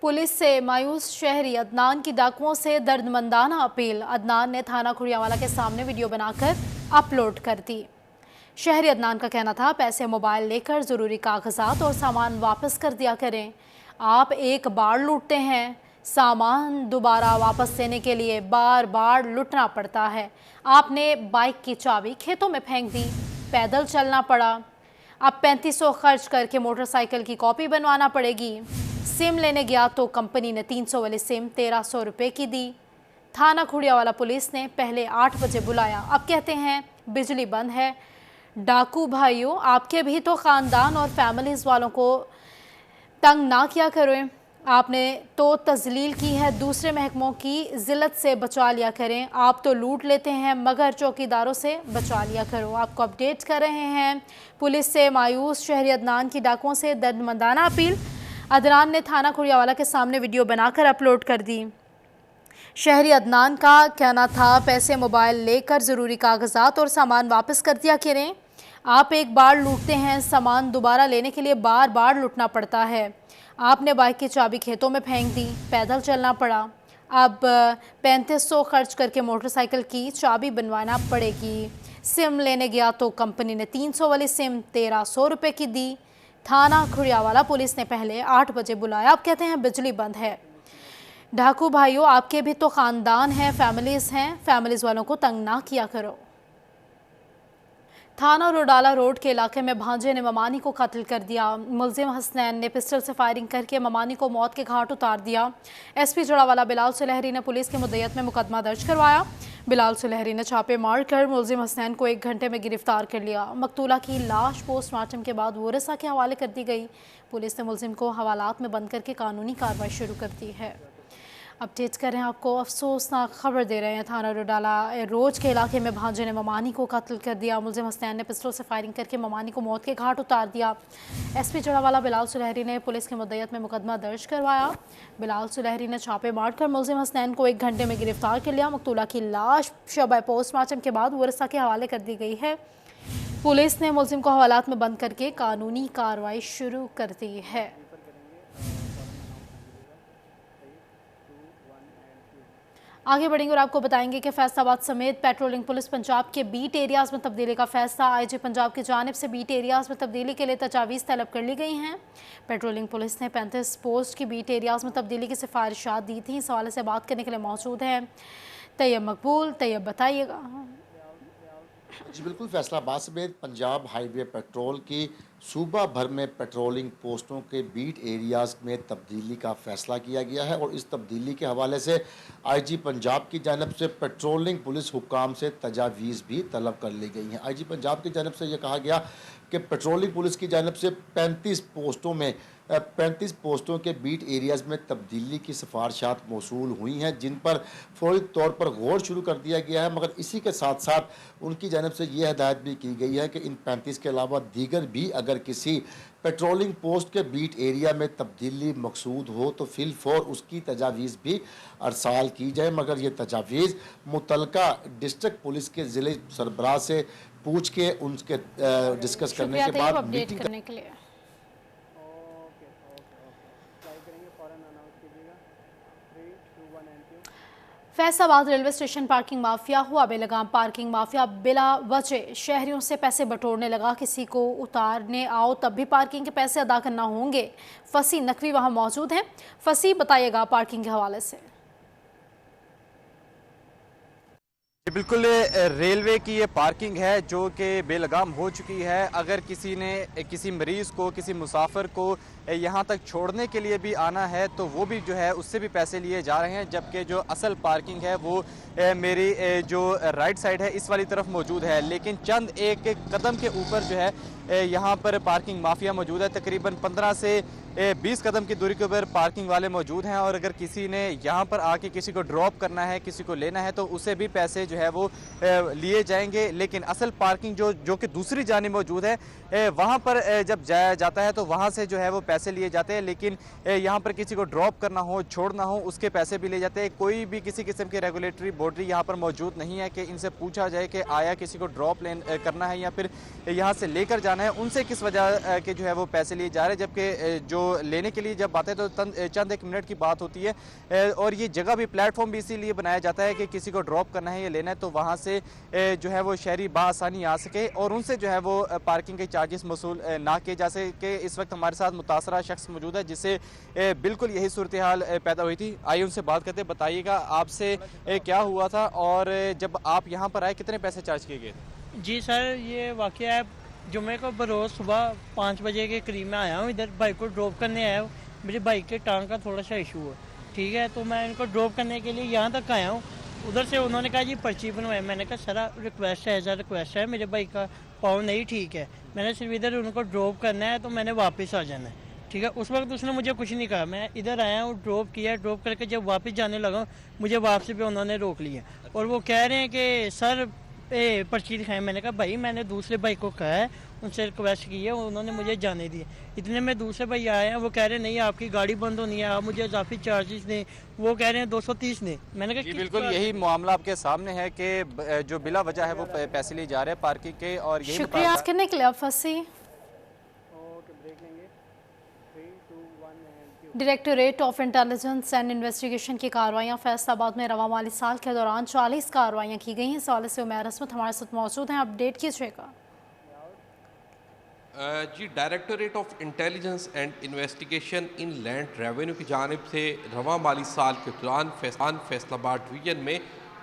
Police से मायूस शहरी अदनान की डाकुओं से दर्दमंदाना अपील। अदनान ने थाना खुड़ियावाला के सामने वीडियो बनाकर अपलोड कर दी। शहरी अदनान का कहना था, पैसे मोबाइल लेकर ज़रूरी कागजात और सामान वापस कर दिया करें। आप एक बार लूटते हैं, सामान दोबारा वापस देने के लिए बार बार लुटना पड़ता है। आपने बाइक की चाबी खेतों में फेंक दी, पैदल चलना पड़ा। अब 3500 खर्च करके मोटरसाइकिल की कॉपी बनवाना पड़ेगी। सिम लेने गया तो कंपनी ने 300 वाली सिम 1300 रुपये की दी। थाना खुड़ियावाला पुलिस ने पहले 8 बजे बुलाया, अब कहते हैं बिजली बंद है। डाकू भाइयों, आपके भी तो ख़ानदान और फैमिलीज़ वालों को तंग ना किया करें। आपने तो तजलील की है, दूसरे महकमों की जिल्लत से बचा लिया करें। आप तो लूट लेते हैं मगर चौकीदारों से बचा लिया करो। आपको अपडेट कर रहे हैं। पुलिस से मायूस शहरी अदनान की डाकुओं से दर्दमंदाना अपील। अदनान ने थाना खुड़ियावाला के सामने वीडियो बनाकर अपलोड कर दी। शहरी अदनान का कहना था, पैसे मोबाइल लेकर ज़रूरी कागजात और सामान वापस कर दिया करें। आप एक बार लूटते हैं, सामान दोबारा लेने के लिए बार बार लुटना पड़ता है। आपने बाइक की चाबी खेतों में फेंक दी, पैदल चलना पड़ा। अब 3500 खर्च करके मोटरसाइकिल की चाबी बनवाना पड़ेगी। सिम लेने गया तो कंपनी ने 300 वाली सिम 1300 रुपये की दी। थाना खुड़ियावाला पुलिस ने पहले 8 बजे बुलाया, अब कहते हैं बिजली बंद है। डाकू भाइयों, आपके भी तो ख़ानदान हैं, फैमिलीज़ हैं, फैमिलीज़ वालों को तंग ना किया करो। थाना रोडाला रोड के इलाके में भांजे ने ममानी को कत्ल कर दिया। मुलजिम हसनैन ने पिस्टल से फायरिंग करके ममानी को मौत के घाट उतार दिया। एसपी जड़ावाला बिलाल सुलहरी ने पुलिस की मुद्दत में मुकदमा दर्ज करवाया। बिलाल सुलहरी ने छापे मार कर मुलजिम हसनैन को 1 घंटे में गिरफ्तार कर लिया। मकतूला की लाश पोस्टमार्टम के बाद वोरसा के हवाले कर दी गई। पुलिस ने मुलजिम को हवालात में बंद करके कानूनी कार्रवाई शुरू कर दी है। अपडेट कर रहे हैं आपको, अफसोसनाक खबर दे रहे हैं। थाना रोडाला रोज के इलाके में भांजे ने ममानी को कत्ल कर दिया। मुलजिम हसनैन ने पिस्टल से फायरिंग करके ममानी को मौत के घाट उतार दिया। एसपी जड़ावाला बिलाल सुलहरी ने पुलिस की मुद्दत में मुकदमा दर्ज करवाया। बिलाल सुलहरी ने छापे मारकर मुलजिम हसनैन को 1 घंटे में गिरफ्तार कर लिया। मकतूला की लाश शब पोस्टमार्टम के बाद वरसा के हवाले कर दी गई है। पुलिस ने मुलजिम को हवालात में बंद करके कानूनी कार्रवाई शुरू कर दी है। आगे बढ़ेंगे और आपको बताएंगे कि फैसलाबाद समेत पेट्रोलिंग पुलिस पंजाब के बीट एरियाज़ में तब्दीली का फैसला। आईजी पंजाब की जानिब से बीट एरियाज़ में तब्दीली के लिए तजावीज़ तलब कर ली गई हैं। पेट्रोलिंग पुलिस ने 35 पोस्ट की बीट एरियाज़ में तब्दीली की सिफारिशात दी थी। इस हवाले से बात करने के लिए मौजूद हैं तैयब मकबूल। तैयब, बताइएगा। जी बिल्कुल, फैसलाबाद समेत पंजाब हाईवे पेट्रोल की सूबा भर में पेट्रोलिंग पोस्टों के बीट एरियाज़ में तब्दीली का फ़ैसला किया गया है और इस तब्दीली के हवाले से आईजी पंजाब की जानब से पेट्रोलिंग पुलिस हुक्काम से तजावीज़ भी तलब कर ली गई हैं। आईजी पंजाब की जानब से यह कहा गया कि पेट्रोलिंग पुलिस की जानब से 35 पोस्टों के बीट एरियाज़ में तब्दीली की सिफारिशात मौसूल हुई हैं, जिन पर फौरी तौर पर गौर शुरू कर दिया गया है। मगर इसी के साथ साथ उनकी जानब से ये हिदायत भी की गई है कि इन 35 के अलावा दीगर भी अगर किसी पेट्रोलिंग पोस्ट के बीट एरिया में तब्दीली मकसूद हो तो फिलफौर उसकी तजावीज़ भी अरसाल की जाए। मगर ये तजावीज़ मुतलका डिस्ट्रिक्ट पुलिस के ज़िले सरबराह से पूछ के उनके डिस्कस करने के बाद मीटिंग करने के लिए। Faisalabad railway station parking mafia हुआ बेलगाम। पार्किंग माफिया बिला वजह शहरियों से पैसे बटोरने लगा। किसी को उतारने आओ तब भी पार्किंग के पैसे अदा करना होंगे। फसी नकवी वहां मौजूद हैं। फसी, बताइएगा पार्किंग के हवाले से। बिल्कुल, रेलवे की ये पार्किंग है जो कि बेलगाम हो चुकी है। अगर किसी ने किसी मरीज़ को, किसी मुसाफिर को यहाँ तक छोड़ने के लिए भी आना है तो वो भी जो है उससे भी पैसे लिए जा रहे हैं, जबकि जो असल पार्किंग है वो मेरी जो राइट साइड है इस वाली तरफ मौजूद है। लेकिन चंद एक कदम के ऊपर जो है यहाँ पर पार्किंग माफिया मौजूद है। तकरीबन 15 से 20 कदम की दूरी के ऊपर पार्किंग वाले मौजूद हैं और अगर किसी ने यहाँ पर आके किसी को ड्रॉप करना है, किसी को लेना है तो उसे भी पैसे जो है वो लिए जाएंगे। लेकिन असल पार्किंग जो कि दूसरी जानिब मौजूद है वहाँ पर जब जाया जाता है तो वहाँ से जो है वो पैसे लिए जाते हैं। लेकिन यहाँ पर किसी को ड्रॉप करना हो, छोड़ना हो, उसके पैसे भी लिए जाते हैं। कोई भी किसी किस्म की रेगुलेटरी बॉडी यहाँ पर मौजूद नहीं है कि इनसे पूछा जाए कि आया किसी को ड्रॉप करना है या फिर यहाँ से लेकर जाना है, उनसे किस वजह के जो है वो पैसे लिए जा रहे हैं। जबकि जो लेने के लिए जब आते हैं तो चंद एक मिनट की बात होती है। और ये जगह भी, प्लेटफॉर्म भी इसीलिए बनाया जाता है कि किसी को ड्रॉप करना है या लेना है तो वहाँ से जो है वो शहरी बासानी आ सके और उनसे जो है वो पार्किंग के चार्जेस वसूल ना किए जा सके। इस वक्त हमारे साथ मुतासरा शख्स मौजूद है जिससे बिल्कुल यही सूरत हाल पैदा हुई थी। आइए उनसे बात करते, बताइएगा आपसे क्या हुआ था और जब आप यहाँ पर आए कितने पैसे चार्ज किए गए थे? जी सर, ये वाक़या है जुमे को बरोज़ सुबह 5 बजे के करीब में आया हूँ, इधर बाइक को ड्रॉप करने आया हूँ। मेरी बाइक के टांग का थोड़ा सा इशू है, ठीक है, तो मैं इनको ड्रॉप करने के लिए यहाँ तक आया हूँ। उधर से उन्होंने कहा जी पर्ची बनवाए। मैंने कहा सर रिक्वेस्ट है, एज अ रिक्वेस्ट है, मेरे बाइक का पाँव नहीं ठीक है, मैंने सिर्फ इधर उनको ड्रॉप करना है तो मैंने वापस आ जाना है, ठीक है। उस वक्त उसने मुझे कुछ नहीं कहा, मैं इधर आया हूँ, ड्रॉप किया, ड्रॉप करके जब वापस जाने लगा मुझे वापसी पे उन्होंने रोक लिया और वो कह रहे हैं कि सर पर्ची दिखाएं। मैंने कहा भाई मैंने दूसरे भाई को कहा है, उनसे रिक्वेस्ट की है, उन्होंने मुझे जाने दिए। इतने में दूसरे भाई आए हैं, वो कह रहे हैं नहीं आपकी गाड़ी बंद होनी है, आप मुझे इजाफी चार्जेस दें। वो कह रहे हैं 230 दें। मैंने कहा बिल्कुल यही मामला आपके सामने है कि जो बिला वजह है वो पैसे लिए जा रहे हैं पार्किंग के। और यही शुक्रिया करने के लिए फंसी। Directorate of Intelligence and investigation की कार्रवाइयाँ फैसलाबाद में रवा माली साल के दौरान 40 कार्रवाइयाँ की गई हैं। इस हवाले से उमैर असमत हमारे साथ मौजूद हैं, अपडेट कीजिएगा। जी, Directorate of Intelligence and Investigation in Land Revenue की जानिब से रवा माली साल के दौरान फैसलाबाद डिवीजन में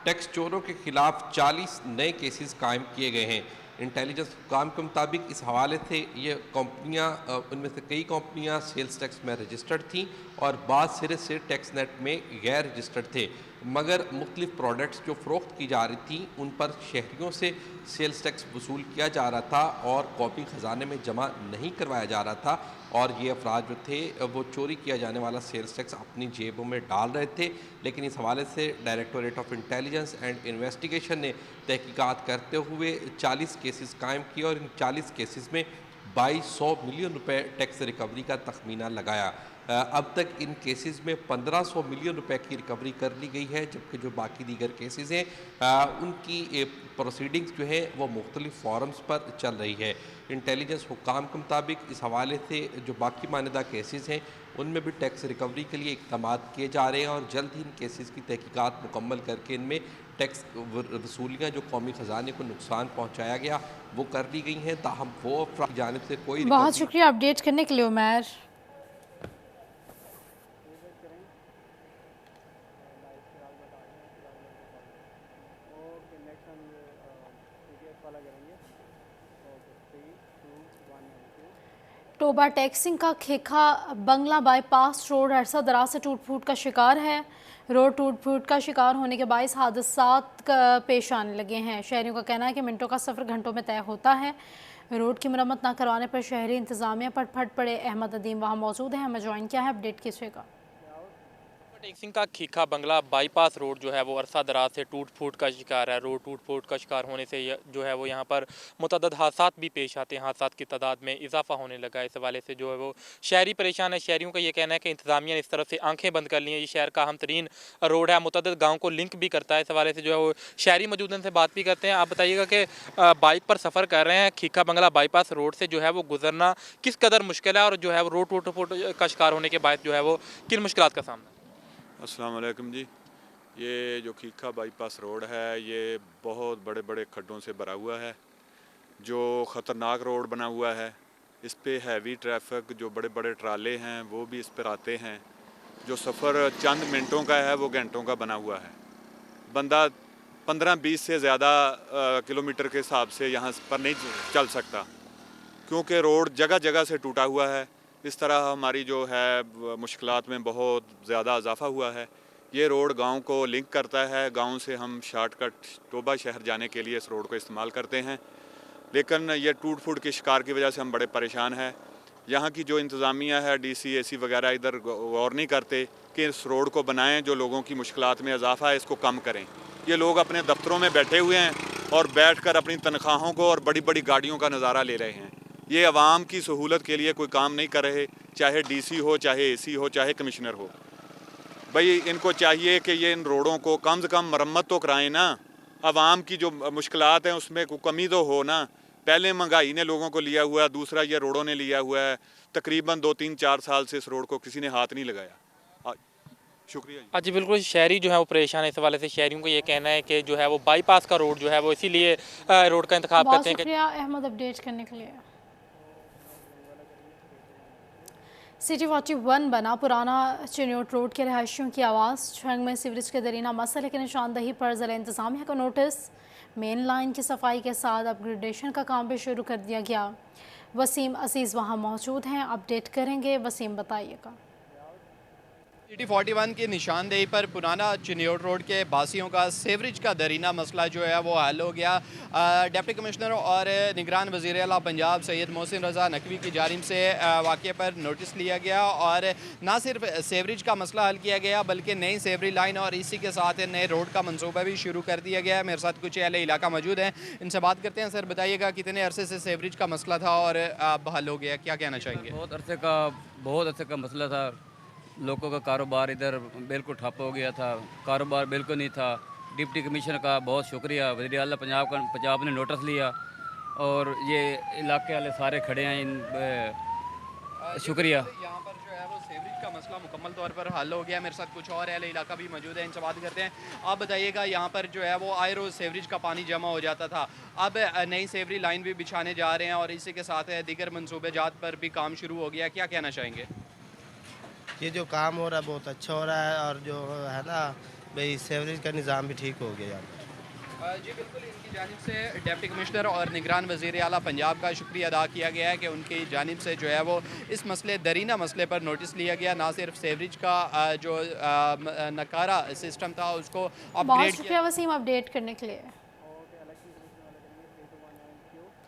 टैक्स चोरों के खिलाफ 40 नए केसेस कायम किए गए हैं। इंटेलिजेंस हुकाम के मुताबिक इस हवाले से ये कंपनियां, उनमें से कई कंपनियां सेल्स टैक्स में रजिस्टर्ड थीं और बाद सिरे से टैक्स नेट में गैर रजिस्टर्ड थे, मगर मुख्तलिफ प्रोडक्ट्स जो फ़रोख्त की जा रही थी उन पर शहरियों से सेल्स टैक्स वसूल किया जा रहा था और कॉपी ख़जाने में जमा नहीं करवाया जा रहा था और ये अफराद जो थे वो चोरी किया जाने वाला सेल्स टैक्स अपनी जेबों में डाल रहे थे। लेकिन इस हवाले से directorate of Intelligence and investigation ने तहकीकात करते हुए 40 केसेस कायम किए और इन 40 केसेस में 2200 मिलियन रुपए टैक्स रिकवरी का तखमीना लगाया। अब तक इन केसेस में 1500 मिलियन रुपए की रिकवरी कर ली गई है, जबकि जो बाकी दीगर केसेस हैं उनकी प्रोसीडिंग्स जो है वो मुख्तलिफ फॉरम्स पर चल रही है। इंटेलिजेंस हुकाम के मुताबिक इस हवाले से जो बाकी मानदा केसेस हैं उनमें भी टैक्स रिकवरी के लिए इक़दाम किए जा रहे हैं और जल्द ही इन केसेस की तहकीकात मुकम्मल करके इनमें टैक्स वसूलियाँ जो कौमी ख़जाने को नुकसान पहुँचाया गया वो कर ली गई हैं। ताहम वो अफराद की जानिब से कोई बहुत शुक्रिया अपडेट करने के लिए उमैर। टोबा टैक्सिंग का खेखा बंगला बाईपास रोड अरसा दराज से टूट फूट का शिकार है। रोड टूट फूट का शिकार होने के बायस हादसात पेश आने लगे हैं। शहरियों का कहना है कि मिनटों का सफ़र घंटों में तय होता है। रोड की मरम्मत न करवाने पर शहरी इंतज़ामिया पर फट पड़े। अहमद अदीम वहाँ मौजूद है, हमें ज्वाइन किया है, अपडेट कीजिएगा। टैक्सिंग का खीखा बंगला बाईपास रोड जो है वो अरसा दराज से टूट फूट का शिकार है। रोड टूट फूट का शिकार होने से जो है वो यहाँ पर मुतअद्दिद हादसात भी पेश आते हैं, हादसात की तादाद में इजाफा होने लगा है। इस हवाले से जो है वो शहरी परेशान है। शहरियों का ये कहना है कि इंतज़ामिया ने इस तरफ से आंखें बंद कर ली हैं। ये शहर का अहम तरीन रोड है, मुतअद्दिद गाँव को लिंक भी करता है। इस हवाले से जो है वो शहरी मौजूद उनसे बात भी करते हैं। आप बताइएगा कि बाइक पर सफ़र कर रहे हैं, खीखा बंगला बाईपास रोड से जो है वो गुजरना किस कदर मुश्किल है और जो है वो रोड टूट फूट का शिकार होने के बाद जो है वो किन मुश्किलात का सामना? अस्सलाम वालेकुम जी, ये जो खीखा बाईपास रोड है ये बहुत बड़े बड़े खड्डों से भरा हुआ है, जो ख़तरनाक रोड बना हुआ है। इस पे हैवी ट्रैफिक, जो बड़े बड़े ट्राले हैं वो भी इस पर आते हैं। जो सफ़र चंद मिनटों का है वो घंटों का बना हुआ है। बंदा 15-20 से ज़्यादा किलोमीटर के हिसाब से यहाँ पर नहीं चल सकता, क्योंकि रोड जगह जगह से टूटा हुआ है। इस तरह हमारी जो है मुश्किलात में बहुत ज़्यादा इजाफा हुआ है। ये रोड गांव को लिंक करता है। गांव से हम शॉर्टकट टोबा शहर जाने के लिए इस रोड को इस्तेमाल करते हैं, लेकिन ये टूट फूट के शिकार की वजह से हम बड़े परेशान हैं। यहाँ की जो इंतज़ामिया है, DC AC वगैरह इधर गौर नहीं करते कि इस रोड को बनाएं, जो लोगों की मुश्किलात में इजाफा है इसको कम करें। ये लोग अपने दफ्तरों में बैठे हुए हैं और बैठकर अपनी तनख्वाहों को और बड़ी बड़ी गाड़ियों का नज़ारा ले रहे हैं। ये आवाम की सहूलत के लिए कोई काम नहीं कर रहे, चाहे DC हो, चाहे AC हो, चाहे कमिश्नर हो। भाई इनको चाहिए कि ये इन रोडों को कम से कम मरम्मत तो कराएं ना। आवाम की जो मुश्किलात हैं उसमें कोई कमी तो हो ना। पहले महंगाई ने लोगों को लिया हुआ है, दूसरा ये रोडों ने लिया हुआ है। तकरीबन 2-3-4 साल से इस रोड को किसी ने हाथ नहीं लगाया। शुक्रिया जी। जी बिल्कुल, शहरी जो है वो परेशान है। इस हवाले से शहरियों को ये कहना है कि जो है वो बाईपास का रोड जो है वो इसीलिए रोड का इंतखाब बहुत करते हैं कि शुक्रिया अहमद अपडेट करने के लिए। सिटी 41 बना पुराना चिन्योट रोड के रहायशियों की आवाज़। छंग में सीवरेज के दरीना मसले की निशानदही पर ज़िला इंतज़ामिया को नोटिस। मेन लाइन की सफाई के साथ अपग्रेडेशन का काम भी शुरू कर दिया गया। वसीम अजीज़ वहाँ मौजूद हैं, अपडेट करेंगे। वसीम बताइएगा। सिटी 41 की निशानदेही पर पुराना चिन्योट रोड के बासियों का सेवरेज का दरीना मसला जो है वो हल हो गया। डिप्टी कमिश्नर और निगरान वज़ीर आला पंजाब सैयद मोहसिन रज़ा नकवी की जानिब से वाक़े पर नोटिस लिया गया और ना सिर्फ सेवरेज का मसला हल किया गया बल्कि नई सेवरी लाइन और इसी के साथ नए रोड का मनसूबा भी शुरू कर दिया गया। मेरे साथ कुछ अहले इलाका मौजूद हैं, इनसे बात करते हैं। सर बताइएगा कितने अरसे से सेवरेज का मसला था और अब हल हो गया, क्या कहना चाहेंगे? बहुत अरसे का मसला था। लोगों का कारोबार इधर बिल्कुल ठप हो गया था, कारोबार बिल्कुल नहीं था। डिप्टी कमिश्नर का बहुत शुक्रिया, वज़ीर आला पंजाब ने नोटिस लिया और ये इलाके वाले सारे खड़े हैं। शुक्रिया। यहाँ पर जो है वो सेवरेज का मसला मुकम्मल तौर पर हल हो गया। मेरे साथ कुछ और अहले इलाका भी मौजूद है, इनसे बात करते हैं। आप बताइएगा, यहाँ पर जो है वो आए रोज़ सेवरेज का पानी जमा हो जाता था, अब नई सेवरी लाइन भी बिछाने जा रहे हैं और इसी के साथ दीगर मनसूबे जात पर भी काम शुरू हो गया, क्या कहना चाहेंगे? ये जो काम हो रहा है बहुत अच्छा हो रहा है और जो है ना भाई सेवरेज का निज़ाम भी ठीक हो गया यहाँ पर। जी बिल्कुल, इनकी जानिब से डिप्टी कमिश्नर और निगरान वज़ीर आला पंजाब का शुक्रिया अदा किया गया है कि उनकी जानिब से जो है वो इस मसले दरीना मसले पर नोटिस लिया गया। ना सिर्फ सेवरेज का जो नकारा सिस्टम था उसको बहुत शुक्रिया वसीम अपडेट करने के लिए।